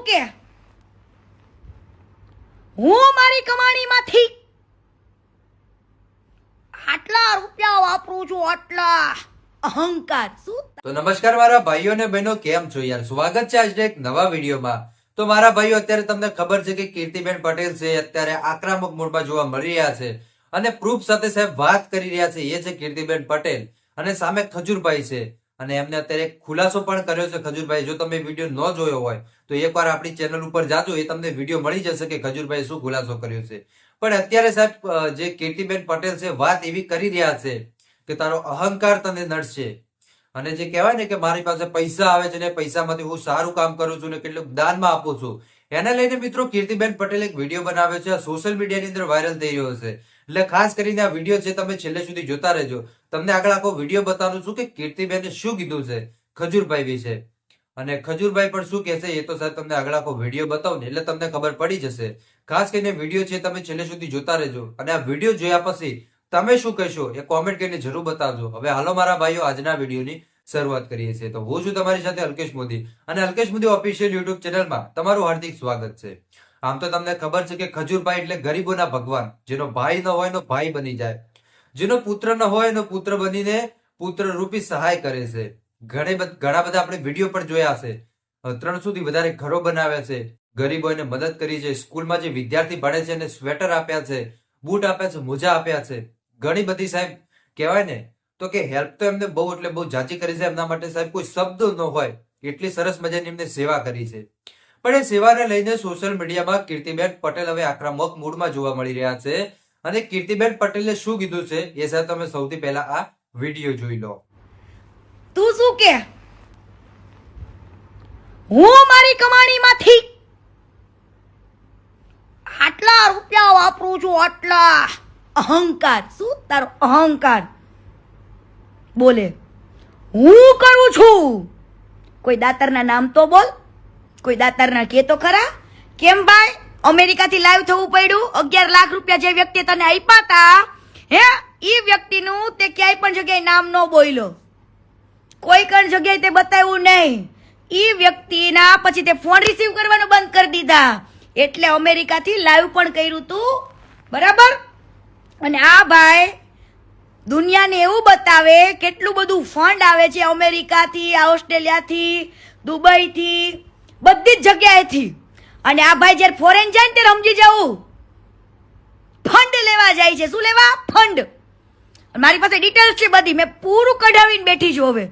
કે હું મારી કમાણીમાંથી આટલા રૂપિયા વાપરું છું, આટલા અહંકાર શું? તો નમસ્કાર મારા ભાઈઓ અને બહેનો, કેમ છો યાર? સ્વાગત છે આજના એક નવા વિડીયોમાં. તો મારા ભાઈઓ, અત્યારે તમને ખબર છે કે કીર્તિબેન પટેલ છે અત્યારે આક્રમક મૂડમાં જોવા મળી રહ્યા છે અને પ્રૂફ સાથે સાહેબ વાત કરી રહ્યા છે. એ છે કીર્તિબેન પટેલ અને સામે ખજૂરભાઈ છે અને એમને અત્યારે એક ખુલાસો પણ કર્યો છે. ખજૂરભાઈ, જો તમે વિડીયો ન જોયો હોય તો એકવાર આપણી ચેનલ ઉપર જાજો, એ તમને વિડીયો મળી જશે કે ખજૂરભાઈ શું ખુલાસો કર્યો છે. પણ અત્યારે સાહેબ જે કીર્તિબેન પટેલ છે વાત એવી કરી રહ્યા છે કે તારો અહંકાર તને નડશે અને જે કહેવાય ને કે મારી પાસે પૈસા આવે છે ને પૈસામાંથી હું સારું કામ કરું છું ને કેટલું દાનમાં આપું છું, એને લઈને મિત્રો કીર્તિબેન પટેલ એક વિડીયો બનાવ્યો છે, સોશિયલ મીડિયાની અંદર વાયરલ થઈ રહ્યો છે. એટલે ખાસ કરીને આ વિડીયો છે તમે છેલ્લે સુધી જોતા રહેજો. તમને આગળ આખો વિડીયો બતાવું છું કે કીર્તિબેને શું કીધું છે ખજૂરભાઈ વિશે અને ખજૂરભાઈ પણ શું કહેશે એ તો સાહેબ તમને આગળ આખો વિડીયો બતાવું ને એટલે તમને ખબર પડી જશે. ખાસ કરીને વિડીયો છે તમે છેલ્લે સુધી જોતા રહેજો અને આ વિડીયો જોયા પછી તમે શું કહેશો એ કોમેન્ટ કરીને જરૂર બતાવજો. હવે હાલો મારા ભાઈઓ, આજના વિડીયોની શરૂઆત કરીએ છીએ. તો હું છું તમારી સાથે અલ્કેશ મોદી અને અલ્કેશ મોદી ઓફિશિયલ યુટ્યુબ ચેનલમાં તમારું હાર્દિક સ્વાગત છે. આમ તો તમને ખબર છે કે ખજૂરભાઈ એટલે ગરીબોના ભગવાન, જેનો ભાઈ ન હોય એનો ભાઈ બની જાય, જેનો પુત્ર ન હોય એનો પુત્ર બનીને પુત્ર રૂપી સહાય કરે છે. ઘણા બધા આપણે વિડીયો પણ જોયા હશે. 300 થી વધારે ઘરો બનાવ્યા છે, ગરીબોને મદદ કરી છે, સ્કૂલમાં જે વિદ્યાર્થી ભણે છે એને સ્વેટર આપ્યા છે, બૂટ આપ્યા છે, મોજા આપ્યા છે, ઘણી બધી સાહેબ કહેવાય ને તો કે હેલ્પ તો એમને બહુ એટલે બહુ જાજી કરી છે. એમના માટે સાહેબ કોઈ શબ્દ ન હોય એટલી સરસ મજાની એમને સેવા કરી છે. પણ એ સેવાને લઈને સોશિયલ મીડિયામાં કીર્તિબેન પટેલ હવે આક્રમક મૂડમાં જોવા મળી રહ્યા છે અને કીર્તિબેન પટેલે શું કીધું છે એ સાહેબ તમે સૌથી પહેલા આ વિડીયો જોઈ લો. તું શું કે હું મારી કમાણીમાંથી આટલા રૂપિયા વાપરું છું, આટલા અહંકાર શું? તારો અહંકાર બોલે હું કરું છું. કોઈ દાતરના નામ તો બોલ, કોઈ દાતરના કે તો ખરા. કેમ ભાઈ અમેરિકાથી લાઈવ થવું પડ્યું? 11 લાખ રૂપિયા જે વ્યક્તિ તને આપ્યા હતા એ વ્યક્તિનું તે ક્યાંય પણ જગ્યાએ નામ ન બોલ્યો, કોઈ પણ જગ્યાએ તે બતાવ્યું નહીં. એ વ્યક્તિના પછી તે ફોન રિસીવ કરવાનું બંધ કરી દીધા, એટલે અમેરિકાથી લાઈવ પણ કર્યું તું, બરાબર? અને આ ભાઈ દુનિયાને એવું બતાવે કેટલું બધું ફંડ આવે છે અમેરિકાથી, ઓસ્ટ્રેલિયાથી, દુબઈથી, બધી જ જગ્યાએથી. અને આ ભાઈ જ્યારે ફોરેન જાય ને ત્યારે સમજી જવું ફંડ લેવા જાય છે. શું લેવા? ફંડ. મારી પાસે ડિટેલ્સ છે બધી, મેં પૂરું કઢાવીને બેઠી છું. હવે